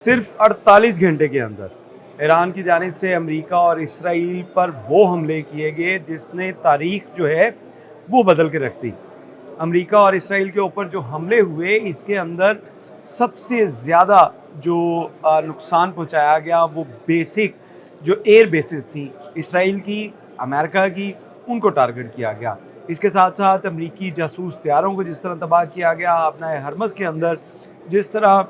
सिर्फ 48 घंटे के अंदर ईरान की जानिब से अमेरिका और इसराइल पर वो हमले किए गए जिसने तारीख जो है वो बदल के रख दी। अमेरिका और इसराइल के ऊपर जो हमले हुए इसके अंदर सबसे ज़्यादा जो नुकसान पहुंचाया गया वो बेसिक जो एयर बेसिस थी इसराइल की, अमेरिका की, उनको टारगेट किया गया। इसके साथ साथ अमेरिकी जासूस तैयारों को जिस तरह तबाह किया गया, अपना हरमज़ के अंदर जिस तरह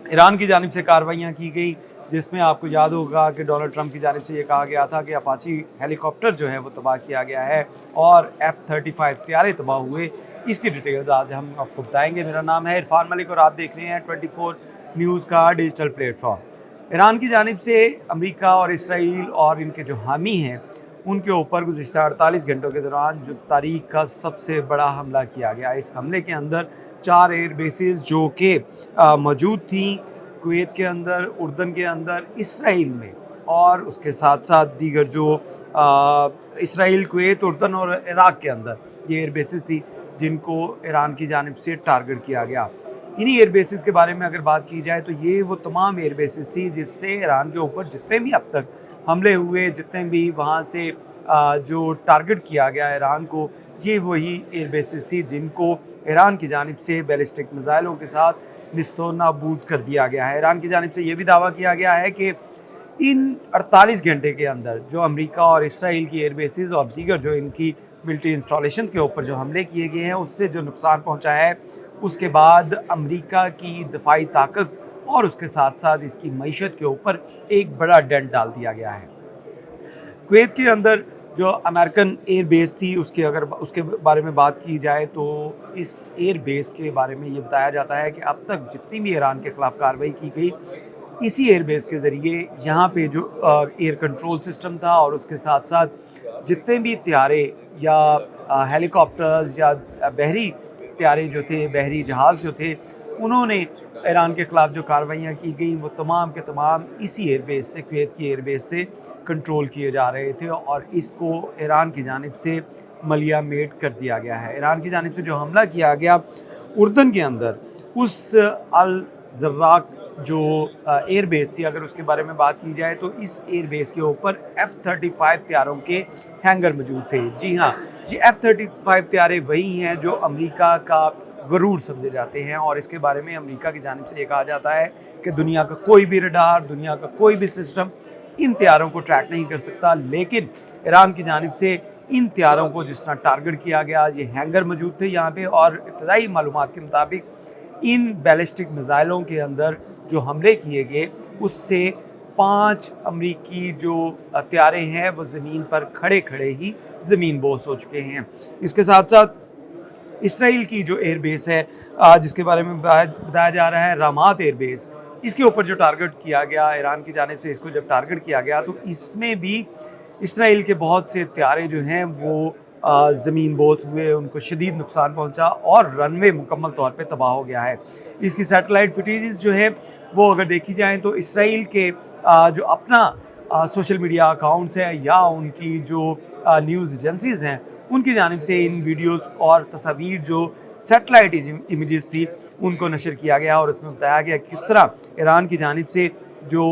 ईरान की जानिब से कार्रवाइयाँ की गई, जिसमें आपको याद होगा कि डोनाल्ड ट्रंप की जानिब से ये कहा गया था कि अपाची हेलीकॉप्टर जो है वो तबाह किया गया है और F-35 तैयारे तबाह हुए। इसकी डिटेल्स आज हम आपको बताएंगे। मेरा नाम है इरफान मलिक और आप देख रहे हैं 24 न्यूज़ का डिजिटल प्लेटफॉर्म। ईरान की जानिब से अमेरिका और इसराइल और इनके जो हामी हैं उनके ऊपर गुज़िश्ता 48 घंटों के दौरान जो तारीख का सबसे बड़ा हमला किया गया। इस हमले के अंदर 4 एयर बेसेस जो कि मौजूद थी कुवैत के अंदर, उर्दन के अंदर, इसराइल में, और उसके साथ साथ दीगर जो इसराइल, कुवैत, उर्दन और इराक़ के अंदर ये एयर बेसेस थी जिनको ईरान की जानिब से टारगेट किया गया। इन्हीं एयर बेसेस के बारे में अगर बात की जाए तो ये वो तमाम एयर बेसेस थी जिससे ईरान के ऊपर जितने भी अब तक हमले हुए, जितने भी वहाँ से जो टारगेट किया गया ईरान को, ये वही एयर बेसेस थी जिनको ईरान की जानिब से बैलिस्टिक मिसाइलों के साथ निस्तो नाबूद कर दिया गया है। ईरान की जानिब से ये भी दावा किया गया है कि इन 48 घंटे के अंदर जो अमेरिका और इसराइल की एयर बेसेस और दीगर जो इनकी मिलिट्री इंस्टॉलेशन के ऊपर जो हमले किए गए हैं उससे जो नुकसान पहुँचा है, उसके बाद अमेरिका की दफाई ताकत और उसके साथ साथ इसकी मईशत के ऊपर एक बड़ा डेंट डाल दिया गया है। कुवैत के अंदर जो अमेरिकन एयर बेस थी उसके बारे में बात की जाए तो इस एयर बेस के बारे में ये बताया जाता है कि अब तक जितनी भी ईरान के ख़िलाफ़ कार्रवाई की गई इसी एयर बेस के ज़रिए यहाँ पे जो एयर कंट्रोल सिस्टम था और उसके साथ साथ जितने भी तैयारे या हेलीकॉप्टर्स या बहरी तैयारे जो थे, बहरी जहाज़ जो थे, उन्होंने ईरान के ख़िलाफ़ जो कार्रवाइयाँ की गई वो तमाम के तमाम इसी एयर बेस से, कुवैत की एयर बेस से कंट्रोल किए जा रहे थे और इसको ईरान की जानिब से मलिया मेट कर दिया गया है। ईरान की जानिब से जो हमला किया गया उर्दन के अंदर उस अल ज़र्राक जो एयर बेस थी, अगर उसके बारे में बात की जाए तो इस एयर बेस के ऊपर F-35 तैयारों के हैंगर मौजूद थे। जी हाँ, ये F-35 तैयारे वही हैं जो अमेरिका का गरूर समझे जाते हैं और इसके बारे में अमेरिका की जानिब से ये कहा जाता है कि दुनिया का कोई भी रडार, दुनिया का कोई भी सिस्टम इन तैयारों को ट्रैक नहीं कर सकता। लेकिन ईरान की जानिब से इन तैयारों को जिस तरह टारगेट किया गया, ये हैंगर मौजूद थे यहाँ पे और इब्तदाई मालूमात के मुताबिक इन बैलिस्टिक मिसाइलों के अंदर जो हमले किए गए उससे 5 अमरीकी जो तैयारे हैं वो ज़मीन पर खड़े खड़े ही ज़मीन बोस हो चुके हैं। इसके साथ साथ इसराइल की जो एयर बेस है जिसके बारे में बताया जा रहा है रामात एयर बेस, इसके ऊपर जो टारगेट किया गया ईरान की जानिब से, इसको जब टारगेट किया गया तो इसमें भी इसराइल के बहुत से तैयारे जो हैं वो ज़मीन बोस हुए, उनको शदीद नुकसान पहुंचा और रनवे मुकम्मल तौर पे तबाह हो गया है। इसकी सैटेलाइट फुटेजेस जो है वो अगर देखी जाएँ तो इसराइल के जो अपना सोशल मीडिया अकाउंट्स हैं या उनकी जो न्यूज़ एजेंसीज़ हैं उनकी जानिब से इन वीडियोज़ और तस्वीर जो सैटेलाइट इमेजेस थी उनको नशर किया गया और उसमें बताया गया किस तरह ईरान की जानिब से जो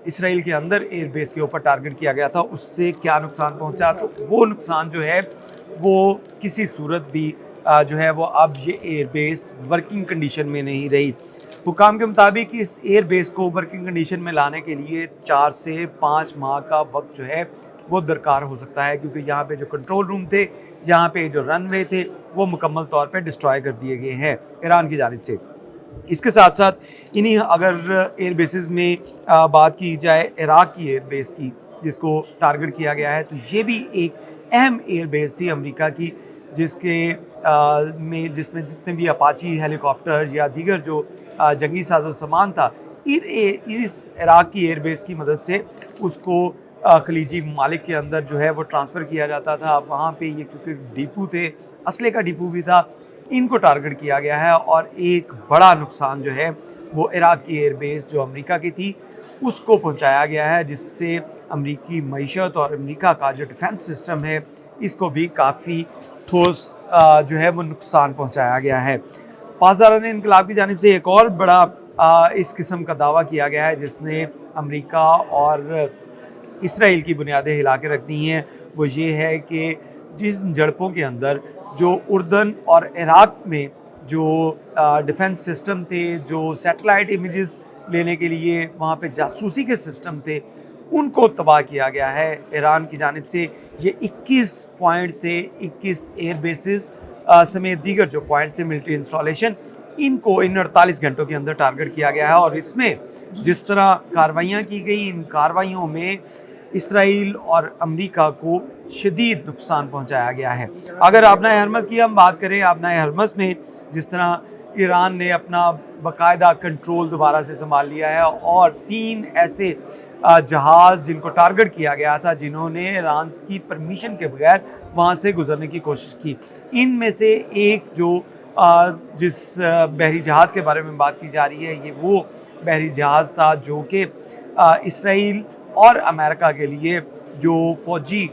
इसराइल के अंदर एयर बेस के ऊपर टारगेट किया गया था उससे क्या नुकसान पहुंचा। तो वो नुकसान जो है वो किसी सूरत भी जो है वो अब ये एयर बेस वर्किंग कंडीशन में नहीं रही। हुकाम के मुताबिक इस एयर बेस को वर्किंग कंडीशन में लाने के लिए 4 से 5 माह का वक्त जो है वो दरकार हो सकता है क्योंकि यहाँ पे जो कंट्रोल रूम थे, यहाँ पे जो रनवे थे वो मुकम्मल तौर पे डिस्ट्रॉय कर दिए गए हैं ईरान की जानिब से। इसके साथ साथ इन्हीं अगर एयर बेसिस में बात की जाए इराक़ की एयर बेस की जिसको टारगेट किया गया है तो ये भी एक अहम एयर बेस थी अमेरिका की जिसमें जितने भी अपाची हेलीकॉप्टर या दीगर जो जंगी साजो सामान था इस इराक़ की एयर बेस की मदद से उसको खलीजी ममालिक के अंदर जो है वो ट्रांसफ़र किया जाता था। वहाँ पे ये क्योंकि डिपो थे, असले का डिपो भी था, इनको टारगेट किया गया है और एक बड़ा नुकसान जो है वो इराक़ की एयर बेस जो अमेरिका की थी उसको पहुँचाया गया है जिससे अमेरिकी मईशत और अमेरिका का जो डिफेंस सिस्टम है इसको भी काफ़ी ठोस जो है वो नुकसान पहुँचाया गया है। पासदारान इनकलाब की जानिब से एक और बड़ा इस किस्म का दावा किया गया है जिसने अमेरिका और इसराइल की बुनियादें हिला के रख दी हैं, वो ये है कि जिन झड़पों के अंदर जो उर्दन और इराक में जो डिफेंस सिस्टम थे, जो सैटेलाइट इमेजेस लेने के लिए वहाँ पे जासूसी के सिस्टम थे, उनको तबाह किया गया है ईरान की जानिब से। ये 21 पॉइंट थे, 21 एयर बेसिस समेत दीगर जो पॉइंट्स थे मिलिट्री इंस्टॉलेशन, इनको इन 48 घंटों के अंदर टारगेट किया गया है। और इसमें जिस तरह कार्रवाइयाँ की गई, इन कार्रवाइयों में इसराइल और अमेरिका को शदीद नुकसान पहुंचाया गया है। अगर आबनाए हरमज़ की हम बात करें, आबनाए हरमज़ में जिस तरह ईरान ने अपना बाकायदा कंट्रोल दोबारा से संभाल लिया है और 3 ऐसे जहाज़ जिनको टारगेट किया गया था, जिन्होंने ईरान की परमिशन के बगैर वहाँ से गुजरने की कोशिश की, इनमें से एक जो जिस बहरी जहाज़ के बारे में बात की जा रही है, ये वो बहरी जहाज़ था जो कि इसराइल और अमेरिका के लिए जो फ़ौजी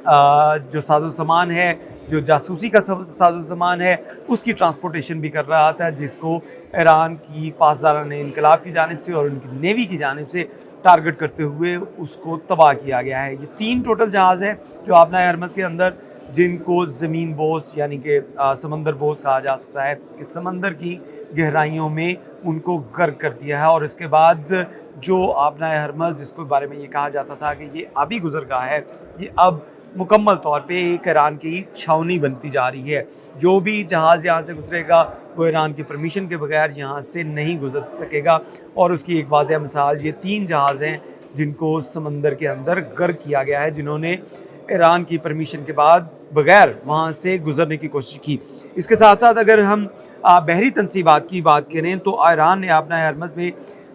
जो साजो सामान है, जो जासूसी का साजो सामान है, उसकी ट्रांसपोर्टेशन भी कर रहा था, जिसको ईरान की पासदारान इनकलाब की जानिब से और उनकी नेवी की जानिब से टारगेट करते हुए उसको तबाह किया गया है। ये 3 टोटल जहाज़ हैं जो आबनाए हरमज़ के अंदर, जिनको ज़मीन बोस यानी कि समंदर बोस कहा जा सकता है, कि समंदर की गहराइयों में उनको गर्क कर दिया है। और इसके बाद जो आबनाए हरमज़ जिसके बारे में ये कहा जाता था कि ये आबी गुज़रगाह है, ये अब मुकम्मल तौर पे एक ईरान की छावनी बनती जा रही है। जो भी जहाज़ यहाँ से गुजरेगा वो ईरान की परमिशन के बगैर यहाँ से नहीं गुजर सकेगा। और उसकी एक वाज़ह मिसाल ये 3 जहाज़ हैं जिनको समंदर के अंदर गर्क किया गया है, जिन्होंने ईरान की परमिशन के बाद बगैर वहाँ से गुजरने की कोशिश की। इसके साथ साथ अगर हम बहरी तनसीबात की बात करें तो ईरान ने आबनाए हरमज़ में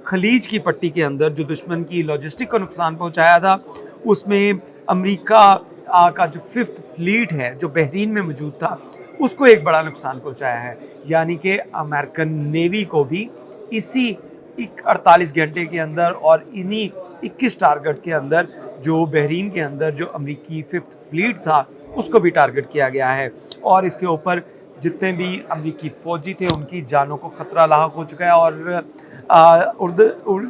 खलीज की पट्टी के अंदर जो दुश्मन की लॉजिस्टिक को नुकसान पहुँचाया था, उसमें अमेरिका का जो 5th फ्लीट है जो बहरीन में मौजूद था, उसको एक बड़ा नुकसान पहुँचाया है। यानी कि अमेरिकन नेवी को भी इसी 48 घंटे के अंदर और इन्हीं 21 टारगेट के अंदर जो बहरीन के अंदर जो अमेरिकी 5th फ्लीट था, उसको भी टारगेट किया गया है। और इसके ऊपर जितने भी अमेरिकी फ़ौजी थे उनकी जानों को ख़तरा लाहक हो चुका है। और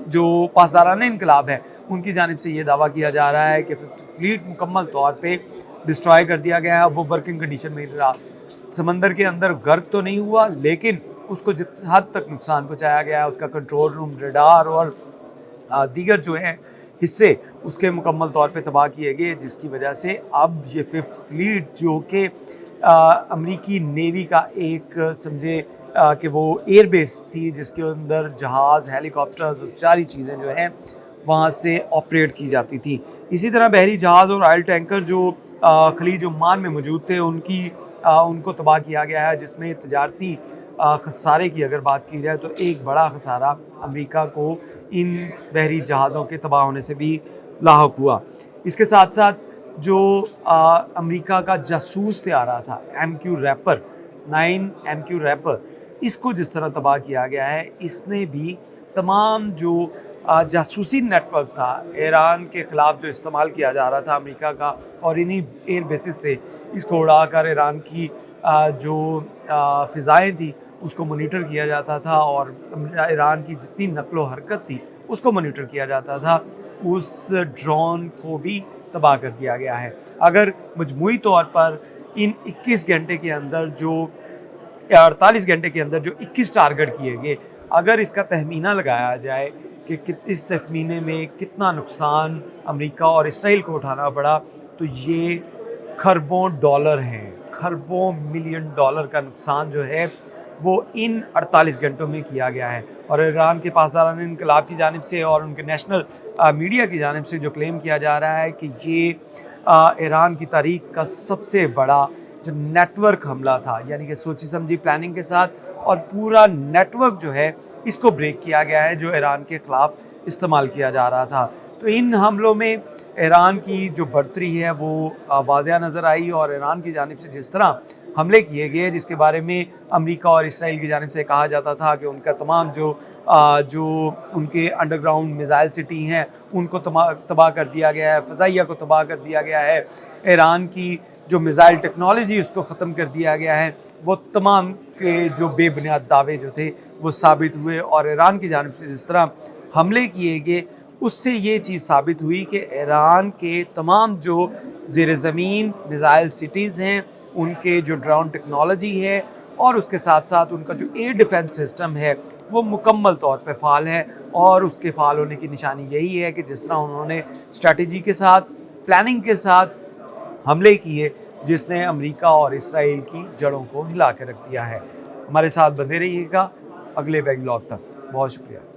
जो पासदारान इनकलाब है उनकी जानिब से ये दावा किया जा रहा है कि 5th फ्लीट मुकम्मल तौर पे डिस्ट्रॉय कर दिया गया है, वो वर्किंग कंडीशन में ही रहा। समंदर के अंदर गर्क तो नहीं हुआ, लेकिन उसको जिस हद तक नुकसान पहुँचाया गया है, उसका कंट्रोल रूम, रडार और दीगर जो है हिस्से उसके मुकम्मल तौर पे तबाह किए गए, जिसकी वजह से अब ये 5th फ्लीट जो कि अमेरिकी नेवी का एक समझे कि वो एयर बेस थी जिसके अंदर जहाज़, हेलीकॉप्टर्स, सारी चीज़ें जो हैं वहाँ से ऑपरेट की जाती थी। इसी तरह बहरी जहाज़ और ऑयल टैंकर जो खलीज ओमान में मौजूद थे उनको तबाह किया गया है, जिसमें तजारती खसारे की अगर बात की जाए तो एक बड़ा खसारा अमेरिका को इन बहरी जहाज़ों के तबाह होने से भी लाहक हुआ। इसके साथ साथ जो अमेरिका का जासूस तैयारा था MQ रैपर, 9 MQ रैपर, इसको जिस तरह तबाह किया गया है, इसने भी तमाम जो जासूसी नेटवर्क था ईरान के ख़िलाफ़ जो इस्तेमाल किया जा रहा था अमेरिका का, और इन्हीं एयर बेसिस से इसको उड़ाकर ईरान की जो फ़िज़ाएँ थी उसको मॉनिटर किया जाता था और ईरान की जितनी नक़्लो हरकत थी उसको मॉनिटर किया जाता था। उस ड्रोन को भी तबाह कर दिया गया है। अगर मजमूई तौर पर इन 21 घंटे के अंदर जो 48 घंटे के अंदर जो 21 टारगेट किए गए, अगर इसका तखमीना लगाया जाए कि इस तखमीने में कितना नुकसान अमेरिका और इसराइल को उठाना पड़ा, तो ये खरबों डॉलर हैं, खरबों मिलियन डॉलर का नुकसान जो है वो इन 48 घंटों में किया गया है। और ईरान के पासदारान इनकलाब की जानिब से और उनके नेशनल मीडिया की जानिब से जो क्लेम किया जा रहा है कि ये ईरान की तारीख का सबसे बड़ा जो नेटवर्क हमला था, यानी कि सोची समझी प्लानिंग के साथ और पूरा नेटवर्क जो है इसको ब्रेक किया गया है जो ईरान के ख़िलाफ़ इस्तेमाल किया जा रहा था। तो इन हमलों में ईरान की जो बढ़तरी है वो वाज़िया नज़र आई, और ईरान की जानिब से जिस तरह हमले किए गए, जिसके बारे में अमेरिका और इसराइल की जानिब से कहा जाता था कि उनका तमाम जो उनके अंडरग्राउंड मिसाइल सिटी हैं उनको तबाह कर दिया गया है, फ़ज़ाइया को तबाह कर दिया गया है, ईरान की जो मिसाइल टेक्नोलॉजी उसको ख़त्म कर दिया गया है, वो तमाम के जो बेबुनियाद दावे जो थे وہ ثابت ہوئے، اور ایران کی جانب سے جس طرح حملے کیے گئے اس سے یہ چیز ثابت ہوئی کہ ایران کے تمام جو زیر زمین میزائل سٹیز ہیں، ان کے جو ڈرون ٹیکنالوجی ہے اور اس کے ساتھ ساتھ ان کا جو ایئر ڈیفنس سسٹم ہے وہ مکمل طور پہ فعال ہے، اور اس کے فعال ہونے کی نشانی یہی ہے کہ جس طرح انہوں نے اسٹریٹجی کے ساتھ، پلاننگ کے ساتھ حملے کیے جس نے امریکہ اور اسرائیل کی جڑوں کو ہلا کے رکھ دیا ہے۔ ہمارے ساتھ بنے رہیے گا اگلے ویب لاگ تک۔ بہت شکریہ۔